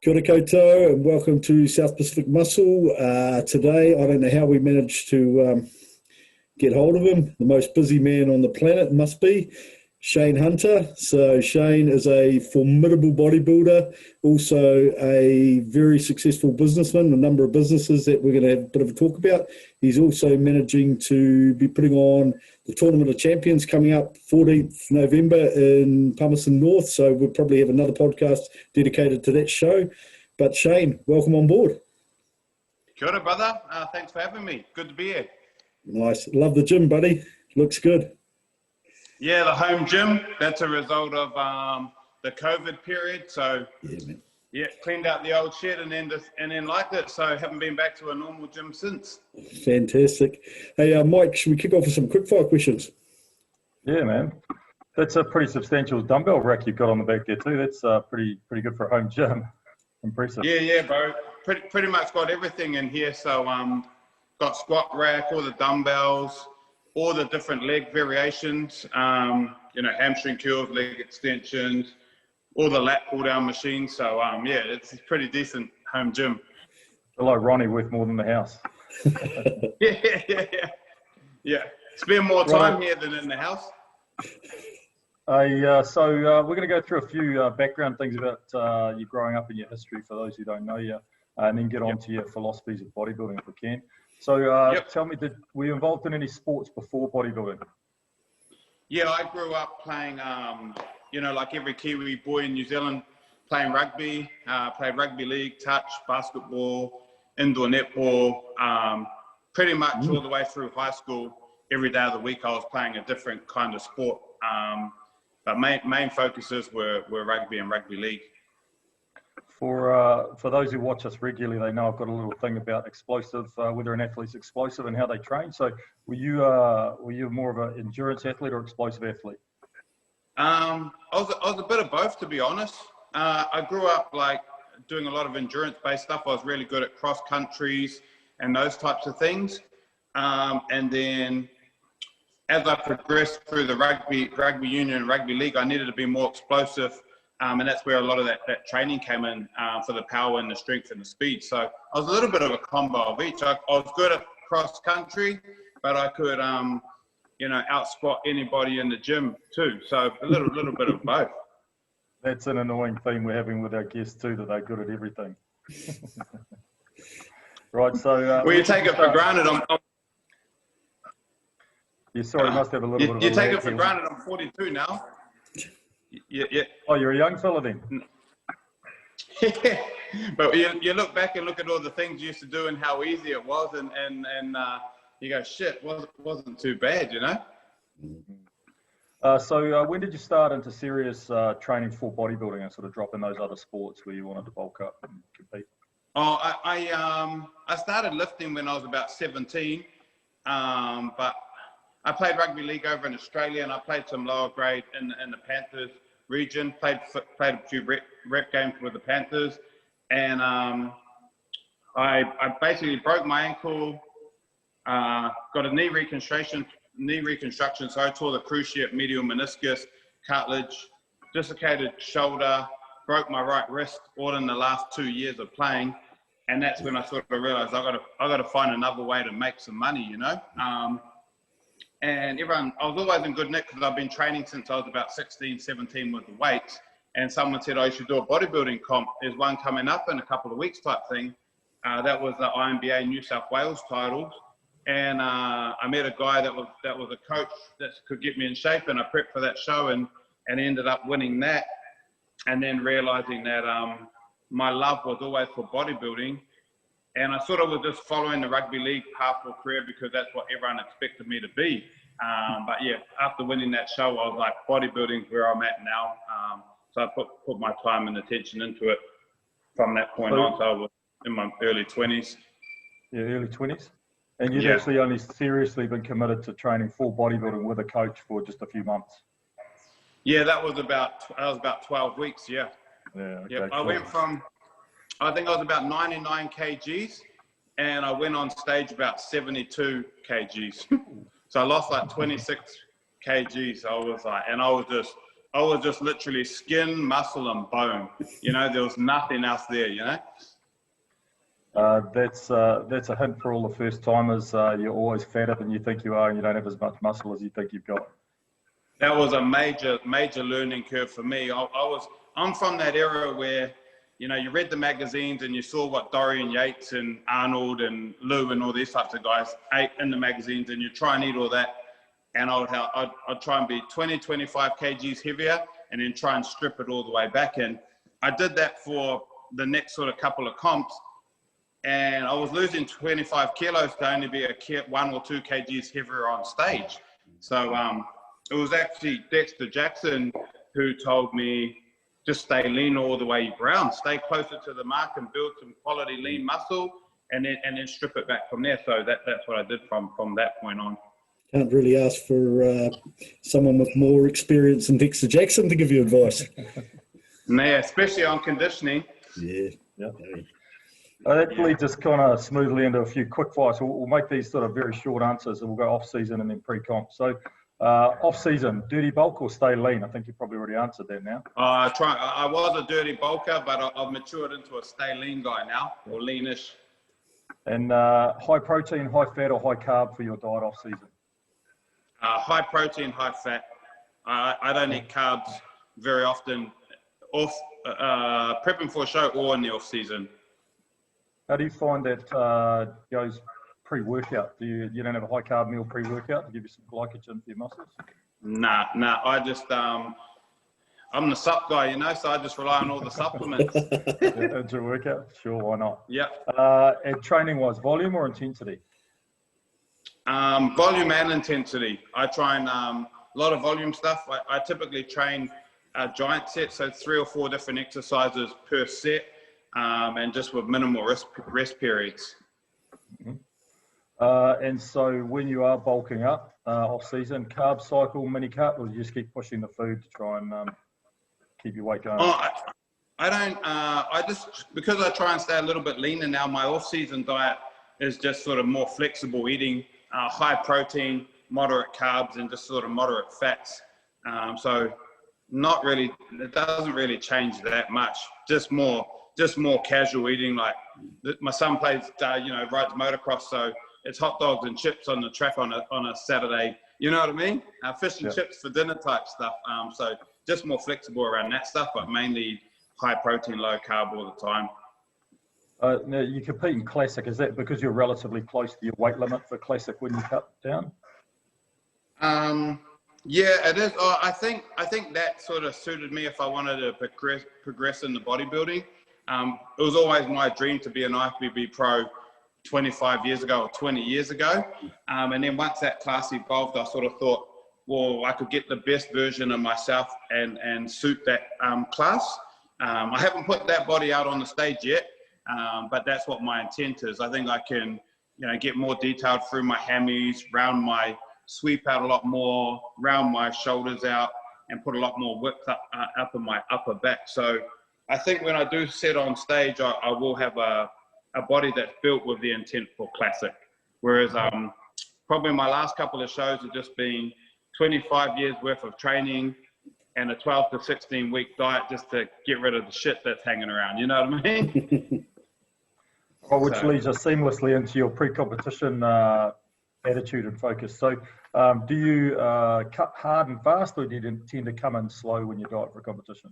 Kia ora koutou and welcome to South Pacific Muscle. Today, I don't know how we managed to get hold of him. The most busy man on the planet must be Shane Hunter. So Shane is a formidable bodybuilder, also a very successful businessman, a number of businesses that we're going to have a bit of a talk about. He's also managing to be putting on the Tournament of Champions coming up 14th November in Palmerston North. So we'll probably have another podcast dedicated to that show. But Shane, welcome on board. Kia ora, brother. Thanks for having me. Good to be here. Nice. Love the gym, buddy. Looks good. Yeah, the home gym. That's a result of the COVID period. So yeah, cleaned out the old shed and then liked it. So haven't been back to a normal gym since. Fantastic. Hey, Mike, should we kick off with some quickfire questions? Yeah, man. That's a pretty substantial dumbbell rack you've got on the back there too. That's pretty good for a home gym. Impressive. Yeah, bro. Pretty much got everything in here. So got squat rack, all the dumbbells, all the different leg variations, hamstring curls, leg extensions, all the lat pull down machines. So yeah, it's a pretty decent home gym. Hello, Ronnie, worth more than the house. Yeah. Spend more time here than in the house. So we're going to go through a few background things about you growing up and your history for those who don't know you, and then get on to your philosophies of bodybuilding if we can. So tell me, were you involved in any sports before bodybuilding? Yeah, I grew up playing, like every Kiwi boy in New Zealand, playing rugby, played rugby league, touch, basketball, indoor netball, pretty much all the way through high school. Every day of the week I was playing a different kind of sport. But main focuses were rugby and rugby league. For those who watch us regularly, they know I've got a little thing about explosive, whether an athlete's explosive and how they train. So were you more of an endurance athlete or explosive athlete? I was a bit of both, to be honest. I grew up like doing a lot of endurance-based stuff. I was really good at cross countries and those types of things. And then as I progressed through the rugby union and rugby league, I needed to be more explosive. And that's where a lot of that training came in for the power and the strength and the speed. So I was a little bit of a combo of each. I was good at cross country, but I could, out squat anybody in the gym too. So a little bit of both. That's an annoying theme we're having with our guests too, that they're good at everything. Right, so... well, you take it for granted. Yeah, sorry, must have a little bit of... You take it for granted, I'm 42 now. Yeah. Oh, you're a young fella then. Yeah, but you look back and look at all the things you used to do and how easy it was, and you go, shit, wasn't too bad, you know. So when did you start into serious training for bodybuilding and sort of drop in those other sports where you wanted to bulk up and compete? Oh, I started lifting when I was about 17, but I played rugby league over in Australia, and I played some lower grade in the Panthers region. Played a few rep games with the Panthers, and I basically broke my ankle, got a knee reconstruction. So I tore the cruciate medial meniscus, cartilage, dislocated shoulder, broke my right wrist, all in the last 2 years of playing, and that's when I sort of realized I got to find another way to make some money, you know. And I was always in good nick because I've been training since I was about 16, 17 with the weights. And someone said, you should do a bodybuilding comp. There's one coming up in a couple of weeks type thing. That was the IFBB New South Wales titles. And I met a guy that was a coach that could get me in shape, and I prepped for that show and ended up winning that. And then realizing that my love was always for bodybuilding. And I sort of was just following the rugby league path for career because that's what everyone expected me to be. But yeah, after winning that show, I was like, bodybuilding is where I'm at now. So I put my time and attention into it from that point on. So I was in my early 20s. Yeah, early 20s. And you'd actually only seriously been committed to training for bodybuilding with a coach for just a few months. Yeah, that was about 12 weeks. Yeah. Yeah. Okay, yeah. I went from, I think I was about 99 kgs, and I went on stage about 72 kgs. So I lost like 26 kgs. I was like, and I was just I was just literally skin, muscle, and bone. You know, there was nothing else there, you know? That's a hint for all the first timers. You're always fatter than you think you are, and you don't have as much muscle as you think you've got. That was a major learning curve for me. I'm from that era where, you know, you read the magazines and you saw what Dorian Yates and Arnold and Lou and all these types of guys ate in the magazines, and you try and eat all that. And I'd try and be 20, 25 kgs heavier and then try and strip it all the way back in. I did that for the next sort of couple of comps, and I was losing 25 kilos to only be 1 or 2 kgs heavier on stage. So it was actually Dexter Jackson who told me, just stay lean all the way round, stay closer to the mark and build some quality lean muscle, and then strip it back from there. So that's what I did from that point on. Can't really ask for someone with more experience than Dexter Jackson to give you advice. Yeah, especially on conditioning. Yeah. That leads us kind of smoothly into a few quick fires. We'll make these sort of very short answers, and we'll go off season and then pre-comp. So off season, dirty bulk or stay lean? I think you probably already answered that now. I was a dirty bulker, but I've matured into a stay lean guy now, or leanish. And high protein, high fat, or high carb for your diet off season? High protein, high fat. I don't eat carbs very often, prepping for a show or in the off season. How do you find that goes pre-workout? You don't have a high carb meal pre-workout to give you some glycogen for your muscles? Nah. I just I'm the sup guy, you know, so I just rely on all the supplements. Into a workout? Sure, why not? Yeah. And training-wise, volume or intensity? Volume and intensity. I try and a lot of volume stuff. I typically train giant sets, so 3 or 4 different exercises per set, and just with minimal rest periods. Mm-hmm. And so when you are bulking up off season, carb cycle, mini cut, or you just keep pushing the food to try and keep your weight going? I don't. I just, because I try and stay a little bit leaner now, my off season diet is just sort of more flexible eating. High protein, moderate carbs, and just sort of moderate fats. So not really, it doesn't really change that much. Just more casual eating. Like my son plays, rides motocross, so it's hot dogs and chips on the track on a Saturday. You know what I mean? Fish and chips for dinner type stuff. So just more flexible around that stuff, but mainly high protein, low carb all the time. Now you compete in classic. Is that because you're relatively close to your weight limit for classic when you cut down? Yeah, it is. I think that sort of suited me if I wanted to progress in the bodybuilding. It was always my dream to be an IFBB pro 25 years ago or 20 years ago. And then once that class evolved, I sort of thought, well, I could get the best version of myself and suit that class. I haven't put that body out on the stage yet. But that's what my intent is. I think I can, get more detailed through my hammies, round my sweep out a lot more, round my shoulders out, and put a lot more width up in my upper back. So I think when I do sit on stage, I will have a body that's built with the intent for classic. Whereas probably my last couple of shows have just been 25 years worth of training and a 12 to 16 week diet just to get rid of the shit that's hanging around. You know what I mean? Well, which leads us seamlessly into your pre-competition attitude and focus. So do you cut hard and fast, or do you tend to come in slow when you diet for competition?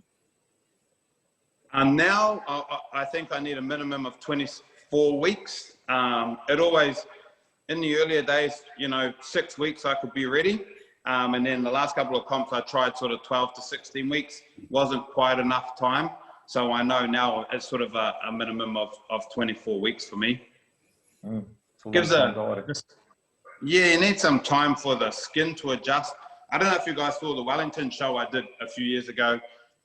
Now, I think I need a minimum of 24 weeks. It always, in the earlier days, 6 weeks I could be ready. And then the last couple of comps I tried sort of 12 to 16 weeks. Wasn't quite enough time. So I know now it's sort of a minimum of 24 weeks for me. Gives you need some time for the skin to adjust. I don't know if you guys saw the Wellington show I did a few years ago,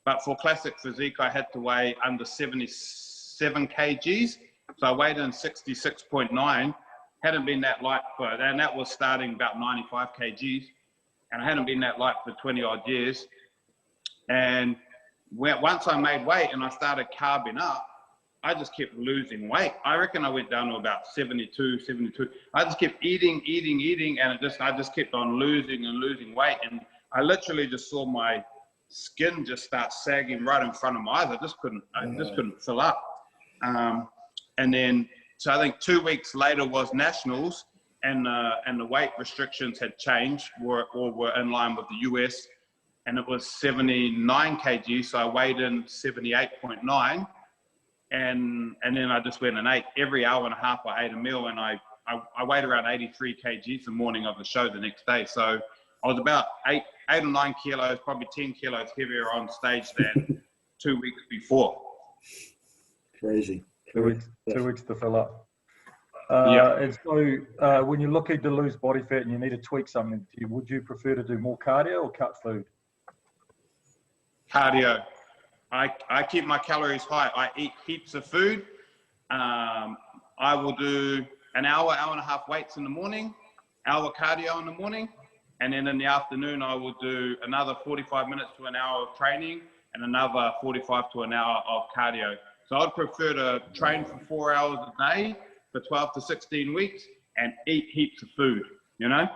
but for classic physique, I had to weigh under 77 kgs. So I weighed in 66.9, hadn't been that light and that was starting about 95 kgs. And I hadn't been that light for 20 odd years. And once I made weight and I started carving up, I just kept losing weight. I reckon I went down to about 72. I just kept eating, and I just kept on losing weight. And I literally just saw my skin just starts sagging right in front of my eyes. I just couldn't fill up. And then, so I think 2 weeks later was nationals, and the weight restrictions had changed, were in line with the US, and it was 79 kg. So I weighed in 78.9, and then I just went and ate. Every hour and a half I ate a meal, and I weighed around 83 kgs the morning of the show the next day. So I was about 8 or 9 kilos, probably 10 kilos heavier on stage than 2 weeks before. Crazy. 2 weeks to fill up. And so when you're looking to lose body fat and you need to tweak something, would you prefer to do more cardio or cut food? Cardio. I keep my calories high. I eat heaps of food. I will do an hour and a half weights in the morning, hour cardio in the morning, and then in the afternoon I will do another 45 minutes to an hour of training and another 45 to an hour of cardio. So I'd prefer to train for 4 hours a day for 12 to 16 weeks and eat heaps of food, you know?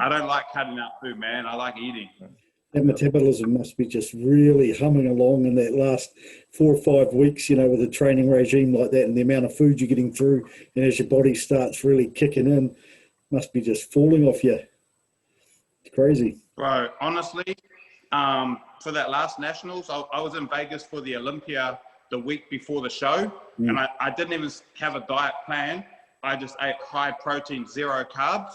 I don't like cutting out food, man. I like eating. That metabolism must be just really humming along in that last 4 or 5 weeks, you know, with a training regime like that and the amount of food you're getting through. And as your body starts really kicking in, must be just falling off you. It's crazy. Bro, honestly, for that last nationals, I was in Vegas for the Olympia the week before the show, and I didn't even have a diet plan. I just ate high protein, 0 carbs.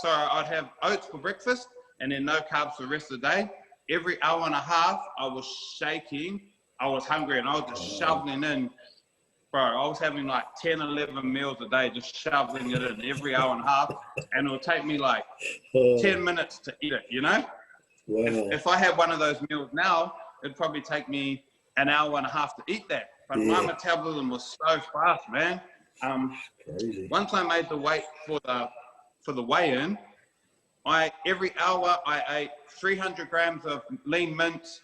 So I'd have oats for breakfast and then no carbs for the rest of the day. Every hour and a half, I was shaking. I was hungry, and I was just shoveling in. Bro, I was having like 10, 11 meals a day, just shoveling it in every hour and a half. And it would take me like 10 minutes to eat it, you know? Wow. If I had one of those meals now, it'd probably take me an hour and a half to eat that. But my metabolism was so fast, man. Crazy. Once I made the weight for the weigh-in, every hour I ate 300 grams of lean mince,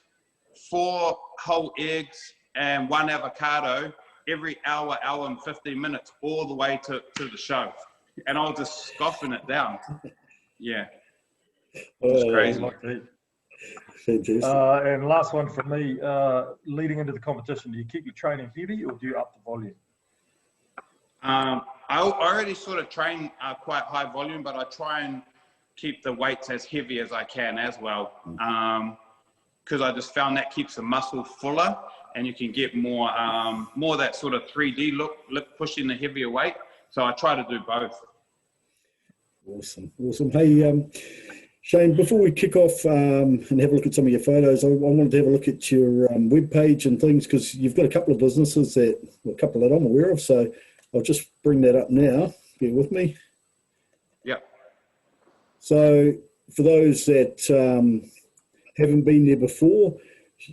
4 whole eggs, and 1 avocado every hour and 15 minutes, all the way to the show. And I was just scoffing it down. Yeah. It's crazy. Fantastic. And last one for me, leading into the competition, do you keep your training heavy or do you up the volume? I already sort of train quite high volume, but I try and keep the weights as heavy as I can as well. Because I just found that keeps the muscle fuller and you can get more that sort of 3D look pushing the heavier weight. So I try to do both. Awesome. Hey, Shane, before we kick off and have a look at some of your photos, I wanted to have a look at your webpage and things, because you've got a couple of businesses a couple that I'm aware of. So I'll just bring that up now. Bear with me. Yep. So for those that haven't been there before,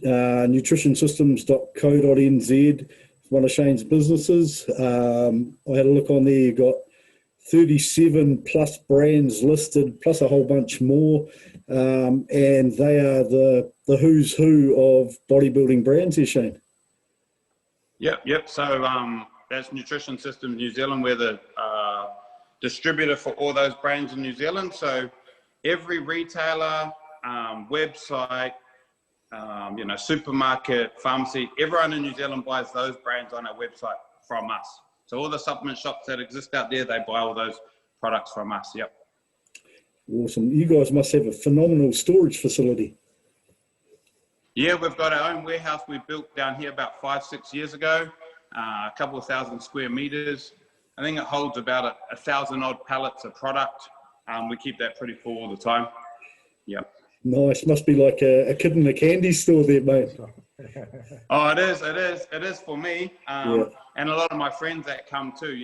nutritionsystems.co.nz, one of Shane's businesses. I had a look on there. You got 37 plus brands listed, plus a whole bunch more, and they are the who's who of bodybuilding brands here, Shane. Yep. So that's Nutrition Systems New Zealand. We're the distributor for all those brands in New Zealand. So every retailer, website, supermarket, pharmacy, everyone in New Zealand buys those brands on our website from us. So all the supplement shops that exist out there, they buy all those products from us. Yep. Awesome. You guys must have a phenomenal storage facility. Yeah, we've got our own warehouse we built down here about 5-6 years ago, a couple of thousand square meters. I think it holds about 1,000 odd pallets of product. We keep that pretty full all the time. Yep. Nice. Must be like a kid in a candy store there, mate. Oh, it is for me. And a lot of my friends that come too,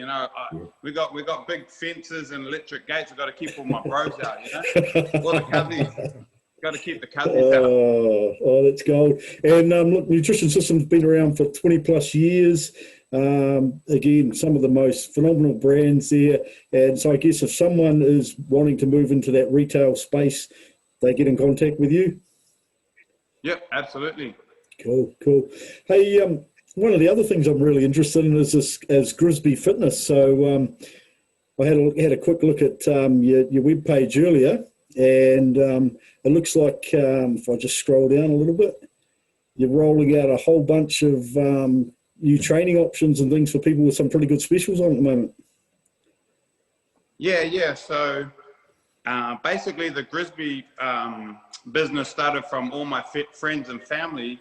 we got big fences and electric gates. I've got to keep all my bros out, all the cousins. Got to keep the cousins out. Oh, that's gold. And look, Nutrition Systems been around for 20 plus years. Again, some of the most phenomenal brands there. And so I guess if someone is wanting to move into that retail space, they get in contact with you? Yep, absolutely. Cool. Hey, one of the other things I'm really interested in is Grisby Fitness. So I had a quick look at your webpage earlier, and it looks like, if I just scroll down a little bit, you're rolling out a whole bunch of new training options and things for people with some pretty good specials on at the moment. Yeah. So basically the Grisby business started from all my friends and family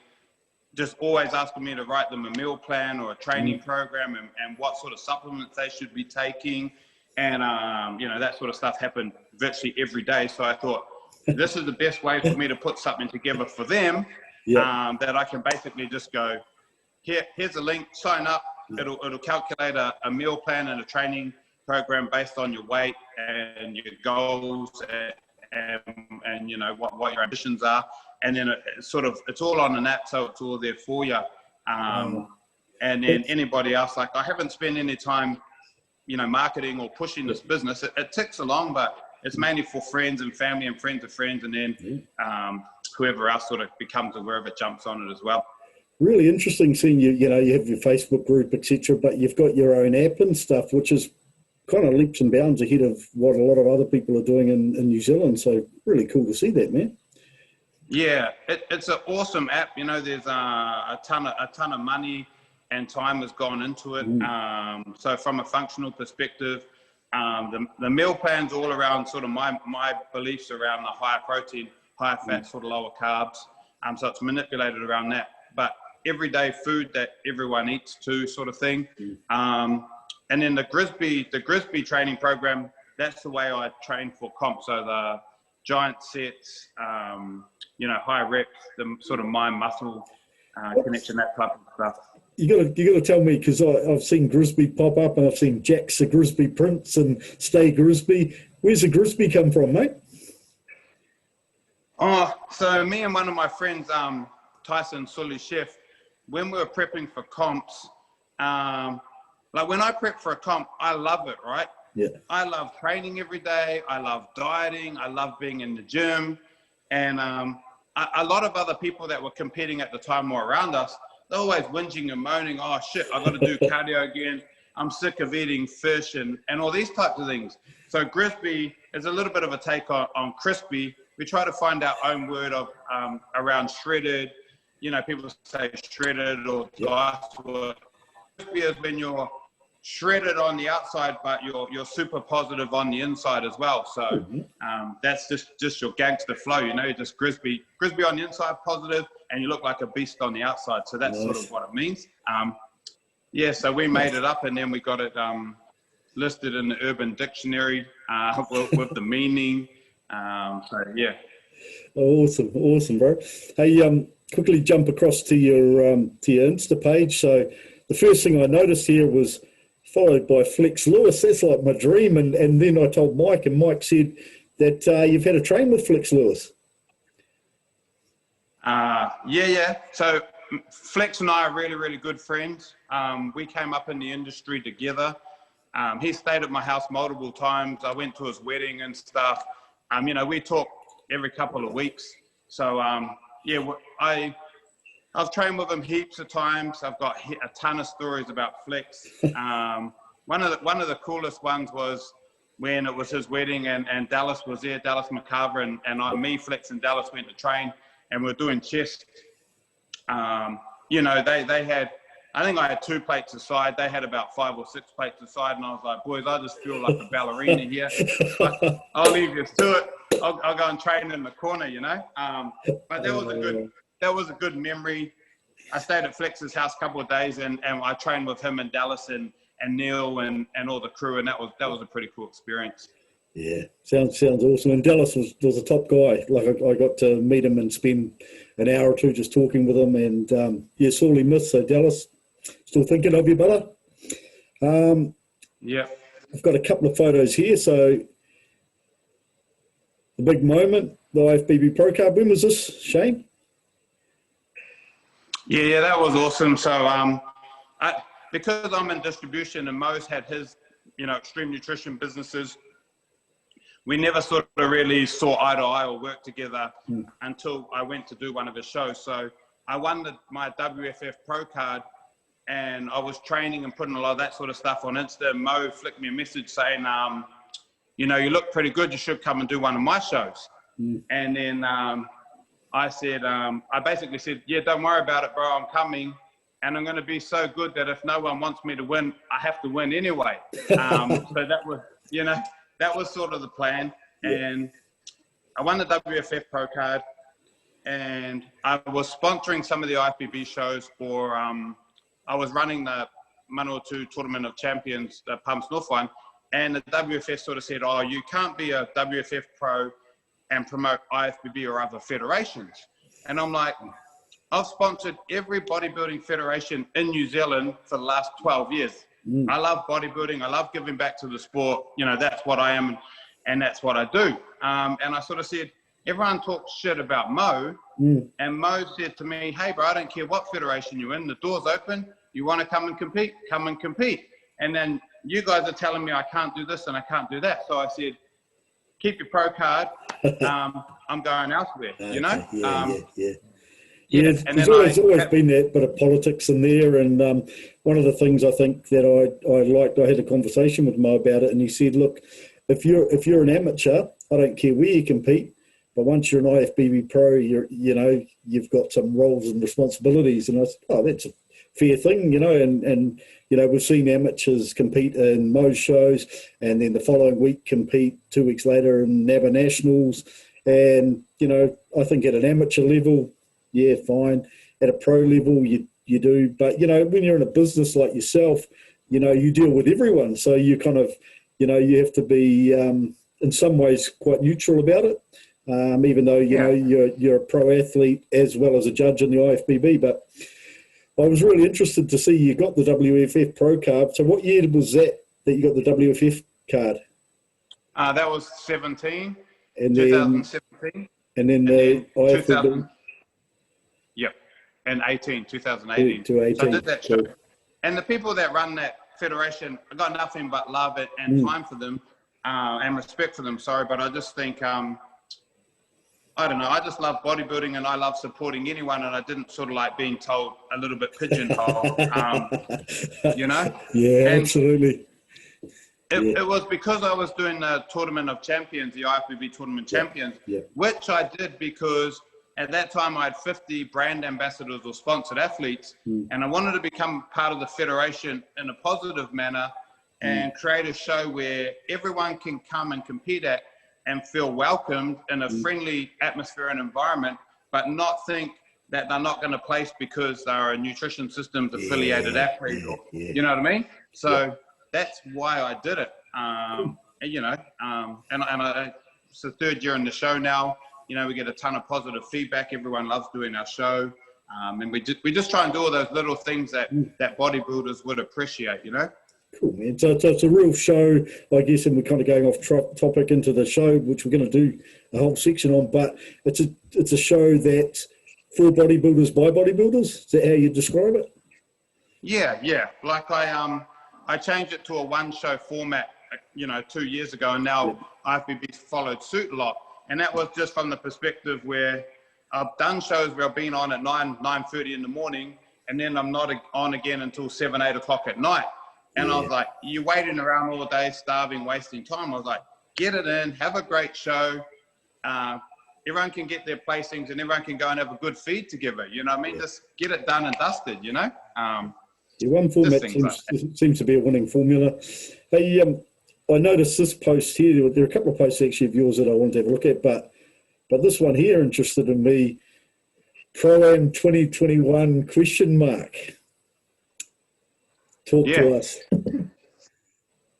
just always asking me to write them a meal plan or a training program and what sort of supplements they should be taking. And, that sort of stuff happened virtually every day. So I thought, this is the best way for me to put something together for them, that I can basically just go, here's a link, sign up. It'll calculate a meal plan and a training program based on your weight and your goals and what your ambitions are. And then it's all on an app, so it's all there for you. And then anybody else, like I haven't spent any time, marketing or pushing this business. It ticks along, but it's mainly for friends and family and friends of friends, and then whoever else sort of becomes aware of it jumps on it as well. Really interesting seeing you have your Facebook group, etc., but you've got your own app and stuff, which is kind of leaps and bounds ahead of what a lot of other people are doing in New Zealand. So really cool to see that, man. Yeah, it's an awesome app. There's a ton of money and time has gone into it. So from a functional perspective, the meal plan's all around sort of my beliefs around the higher protein, higher fat, sort of lower carbs. So it's manipulated around that. But everyday food that everyone eats too, sort of thing. And then the Grisby training program, that's the way I train for comp. So the giant sets, high reps, the sort of mind muscle connection, that type of stuff. You got to tell me, because I've seen Grisby pop up and I've seen Jack's the Grisby Prince and Stay Grisby. Where's the Grisby come from, mate? Oh, so me and one of my friends, Tyson Sully Chef, when we were prepping for comps, like when I prep for a comp, I love it, right? Yeah. I love training every day. I love dieting. I love being in the gym. And a lot of other people that were competing at the time or around us, they're always whinging and moaning, oh shit, I've got to do cardio again. I'm sick of eating fish and all these types of things. So Grisby is a little bit of a take on crispy. We try to find our own word of around shredded. People say shredded or diced. Crispy is when you're shredded on the outside, but you're super positive on the inside as well. So that's just your gangster flow, you're just crispy on the inside, positive, and you look like a beast on the outside. So that's sort of what it means. So we made it up and then we got it listed in the Urban Dictionary with the meaning. Awesome, bro. Hey, quickly jump across to your Insta page. So the first thing I noticed here was followed by Flex Lewis. That's like my dream. And then I told Mike, and Mike said that you've had a train with Flex Lewis. Yeah. So Flex and I are really, really good friends. We came up in the industry together. He stayed at my house multiple times. I went to his wedding and stuff. We talk every couple of weeks. So, I've trained with him heaps of times. I've got a ton of stories about Flex. One of the coolest ones was when it was his wedding and Dallas was there, Dallas McCarver, and me, Flex, and Dallas went to train, and we were doing chest. They had, I think I had 2 plates aside. They had about 5 or 6 plates aside, and I was like, boys, I just feel like a ballerina here. I'll leave you to it. I'll go and train in the corner, But that was a good memory. I stayed at Flex's house a couple of days, and I trained with him and Dallas and Neil and all the crew, and that was a pretty cool experience. Yeah, sounds awesome. And Dallas was a top guy. Like I got to meet him and spend an hour or two just talking with him, and sorely missed. So Dallas, still thinking of you, brother. Yeah, I've got a couple of photos here. So the big moment, the IFBB Pro Card. When was this, Shane? Yeah, that was awesome. So because I'm in distribution and Mo's had his, extreme nutrition businesses, we never sort of really saw eye to eye or work together until I went to do one of his shows. So I won my WFF Pro Card, and I was training and putting a lot of that sort of stuff on Insta. Mo flicked me a message saying, you know, you look pretty good. You should come and do one of my shows. And then I said, I basically said, yeah, don't worry about it, bro. I'm coming. And I'm going to be so good that if no one wants me to win, I have to win anyway. So that was, you know, that was sort of the plan. And I won the WFF Pro card. And I was sponsoring some of the IFBB shows for, I was running the Manawatu Tournament of Champions, the Pumps North one. And the WFF sort of said, oh, you can't be a WFF Pro and promote IFBB or other federations. And I'm like, I've sponsored every bodybuilding federation in New Zealand for the last 12 years. I love bodybuilding. I love giving back to the sport. You know, that's what I am and that's what I do. And I sort of said, everyone talks shit about Mo. And Mo said to me, hey, bro, I don't care what federation you're in. The door's open. You want to come and compete? Come and compete. And then you guys are telling me I can't do this and I can't do that. So I said, keep your pro card. I'm going elsewhere, you know? Yeah, there's always been that bit of politics in there, and one of the things I think that I liked, I had a conversation with Mo about it, and he said, look, if you're an amateur, I don't care where you compete, but once you're an IFBB pro, you've got some roles and responsibilities. And I said, oh, that's a fair thing, you know, and you know, we've seen amateurs compete in Mo's shows, and then the following week compete 2 weeks later in NABA Nationals, and you know, I think at an amateur level, yeah, fine. At a pro level, you do. But, you know, when you're in a business like yourself, you know, you deal with everyone. So you kind of, you know, you have to be, in some ways, quite neutral about it, even though, you know, you're a pro athlete as well as a judge in the IFBB. But I was really interested to see you got the WFF Pro card. So what year was that you got the WFF card? That was 2017. And 2017. And then the IFBB. Yep, and 2018. To 18. So I did that show. Cool. And the people that run that federation, I got nothing but love it and time for them and respect for them, sorry, but I just think, I don't know, I just love bodybuilding and I love supporting anyone, and I didn't sort of like being told a little bit pigeonholed, you know? Yeah, and absolutely. It was because I was doing the Tournament of Champions, the IFBB Tournament Champions, which I did because at that time I had 50 brand ambassadors or sponsored athletes, and I wanted to become part of the federation in a positive manner and create a show where everyone can come and compete at and feel welcomed in a friendly atmosphere and environment, but not think that they're not going to place because they're a nutrition systems affiliated athlete, or, you know what I mean? So that's why I did it. You know, and it's the third year in the show now. You know, we get a ton of positive feedback. Everyone loves doing our show. And we just try and do all those little things that bodybuilders would appreciate, you know? Cool, man. So it's a real show, I guess, and we're kind of going off topic into the show, which we're going to do a whole section on, but it's a show that's for bodybuilders by bodybuilders. Is that how you describe it? Yeah. Like I changed it to a one-show format, you know, 2 years ago, and now IFBB followed suit a lot. And that was just from the perspective where I've done shows where I've been on at 9:30 in the morning, and then I'm not on again until 7, 8 o'clock at night. And I was like, you're waiting around all day, starving, wasting time. I was like, get it in, have a great show. Everyone can get their placings and everyone can go and have a good feed together. You know what I mean? Just get it done and dusted, you know? One format seems to be a winning formula. Hey, I noticed this post here. There are a couple of posts actually of yours that I wanted to have a look at, but this one here interested in me. Pro-Am 2021 ? Talk to us.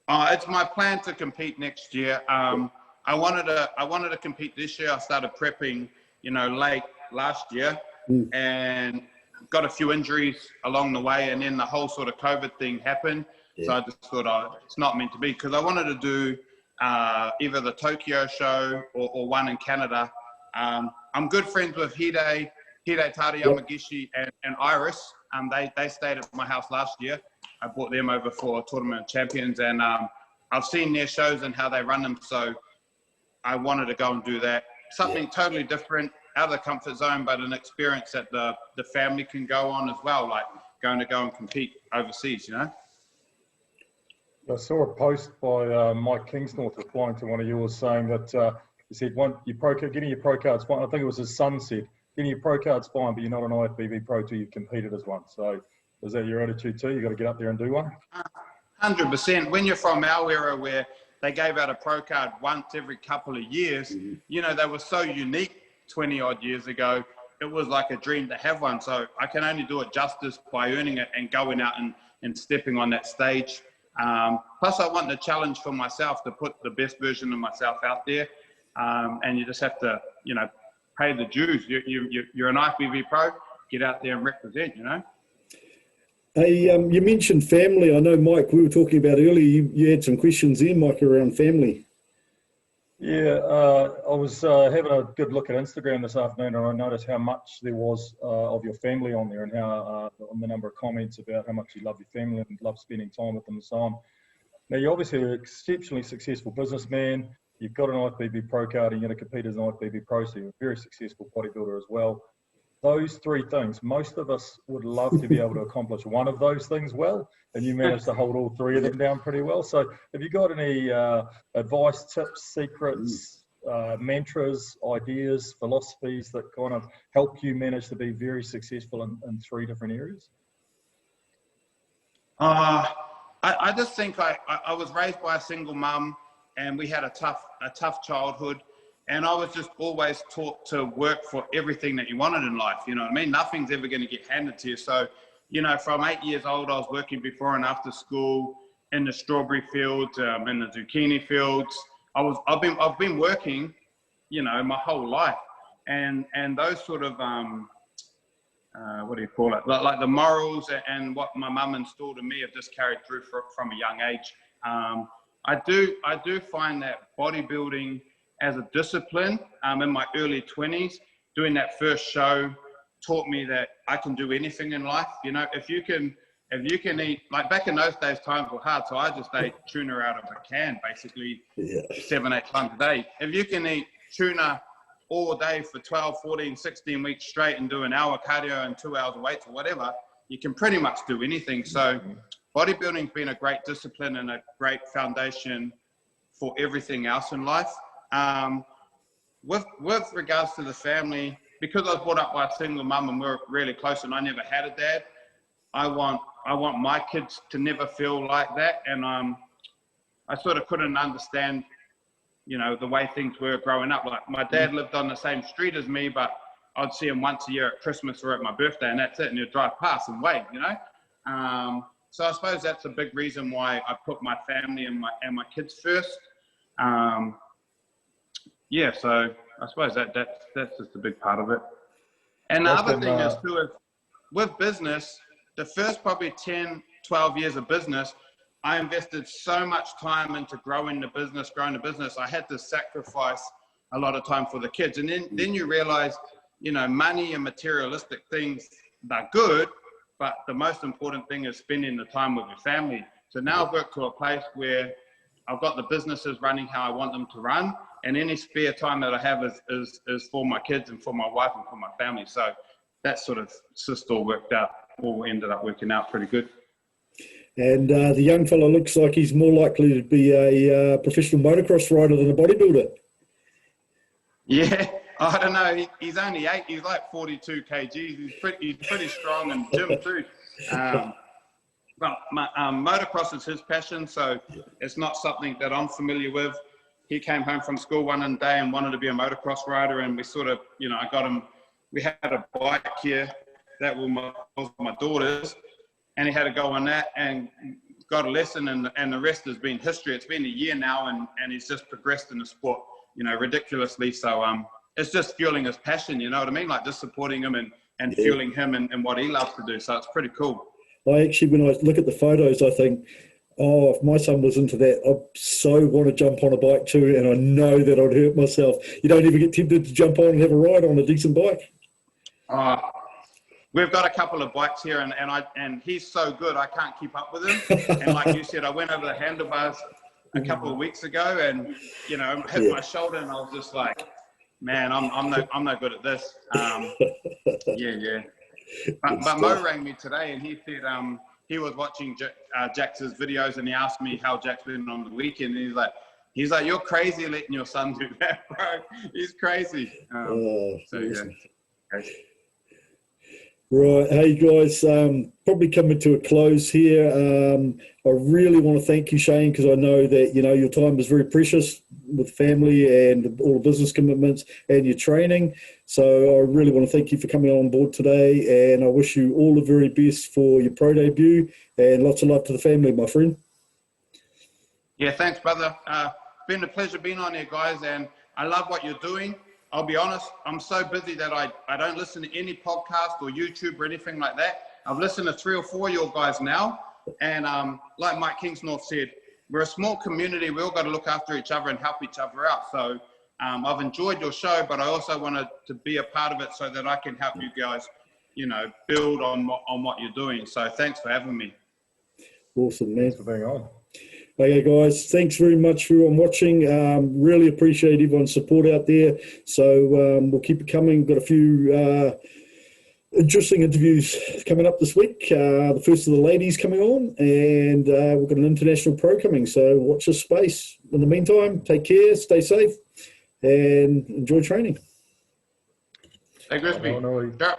It's my plan to compete next year. I wanted to compete this year. I started prepping, you know, late last year, and got a few injuries along the way, and then the whole sort of COVID thing happened. So I just thought, it's not meant to be, because I wanted to do either the Tokyo show or one in Canada. I'm good friends with Hide Tari Yamagishi and Iris. They stayed at my house last year. I brought them over for Tournament of Champions, and I've seen their shows and how they run them, so I wanted to go and do that. Something totally different, out of the comfort zone, but an experience that the family can go on as well, like going to go and compete overseas, you know? I saw a post by Mike Kingsnorth replying to one of yours saying that he said, getting your pro card's fine. I think it was his son said, getting your pro card's fine, but you're not an IFBB pro till you've competed as one. So is that your attitude too? You got to get up there and do one? 100%. When you're from our era where they gave out a pro card once every couple of years, you know, they were so unique 20 odd years ago. It was like a dream to have one. So I can only do it justice by earning it and going out and stepping on that stage. Plus I want the challenge for myself to put the best version of myself out there. And you just have to, you know, pay the dues. You're an IFBB pro, get out there and represent, you know. Hey, you mentioned family. I know, Mike, we were talking about earlier, you had some questions there, Mike, around family. Yeah, I was having a good look at Instagram this afternoon, and I noticed how much there was of your family on there, and how on the number of comments about how much you love your family and love spending time with them and so on. Now, you're obviously an exceptionally successful businessman. You've got an IFBB pro card, and you're going to compete as an IFBB pro, so you're a very successful bodybuilder as well. Those three things, most of us would love to be able to accomplish one of those things well, and you managed to hold all three of them down pretty well. So have you got any advice, tips, secrets, mantras, ideas, philosophies that kind of help you manage to be very successful in three different areas? I just think I was raised by a single mum, and we had a tough childhood. And I was just always taught to work for everything that you wanted in life. You know what I mean? Nothing's ever going to get handed to you. So, you know, from 8 years old, I was working before and after school in the strawberry fields, in the zucchini fields. I've been working, you know, my whole life. And those sort of, what do you call it? Like the morals and what my mum installed in me have just carried through from a young age. I do find that bodybuilding as a discipline in my early 20s, doing that first show taught me that I can do anything in life. You know, if you can eat, like back in those days, times were hard. So I just ate tuna out of a can, basically 7-8 times a day. If you can eat tuna all day for 12, 14, 16 weeks straight and do an hour cardio and 2 hours of weights or whatever, you can pretty much do anything. So bodybuilding's been a great discipline and a great foundation for everything else in life. With regards to the family, because I was brought up by a single mum and we're really close and I never had a dad, I want my kids to never feel like that. And I sort of couldn't understand, you know, the way things were growing up. Like my dad lived on the same street as me, but I'd see him once a year at Christmas or at my birthday, and that's it. And he'd drive past and wave, you know. So I suppose that's a big reason why I put my family and my kids first. Yeah, so I suppose that's just a big part of it. And the other thing is too, is with business, the first probably 10, 12 years of business, I invested so much time into growing the business. I had to sacrifice a lot of time for the kids. And then you realize, you know, money and materialistic things are good, but the most important thing is spending the time with your family. So now I've worked to a place where I've got the businesses running how I want them to run. And any spare time that I have is for my kids and for my wife and for my family. So that sort of just all ended up working out pretty good. And the young fella looks like he's more likely to be a professional motocross rider than a bodybuilder. Yeah, I don't know. He's only 8. He's like 42 kgs. He's pretty strong in gym too. But motocross is his passion, so it's not something that I'm familiar with. He came home from school one day and wanted to be a motocross rider, and we sort of, you know, I got him. We had a bike here that was my daughter's, and he had to go on that and got a lesson, and the rest has been history. It's been a year now, and he's just progressed in the sport, you know, ridiculously. So it's just fueling his passion, you know what I mean? Like just supporting him and fueling him and what he loves to do. So it's pretty cool. I actually, when I look at the photos, I think, oh, if my son was into that, I so want to jump on a bike too, and I know that I'd hurt myself. You don't even get tempted to jump on and have a ride on a decent bike? We've got a couple of bikes here, and he's so good, I can't keep up with him. And like you said, I went over the handlebars a couple of weeks ago, and you know, hit my shoulder, and I was just like, man, I'm no good at this. But Mo rang me today, and he he was watching Jack's videos, and he asked me how Jack's been on the weekend. And he's like, you're crazy letting your son do that, bro. He's crazy. Awesome. Right, hey guys, probably coming to a close here. I really want to thank you, Shane, because I know that your time is very precious with family and all the business commitments and your training. So I really want to thank you for coming on board today, and I wish you all the very best for your pro debut, and lots of love to the family, my friend. Yeah, thanks, brother. It's been a pleasure being on here, guys, and I love what you're doing. I'll be honest, I'm so busy that I don't listen to any podcast or YouTube or anything like that. I've listened to 3 or 4 of your guys now. And like Mike Kingsnorth said, we're a small community. We all got to look after each other and help each other out. So I've enjoyed your show, but I also wanted to be a part of it so that I can help you guys, build on what you're doing. So thanks for having me. Awesome, man. Thanks for being on. Okay, guys, thanks very much for everyone watching. Really appreciate everyone's support out there. So we'll keep it coming. Got a few interesting interviews coming up this week. The first of the ladies coming on, and we've got an international pro coming. So watch this space. In the meantime, take care, stay safe, and enjoy training. Hey, Grisby. No. Sure.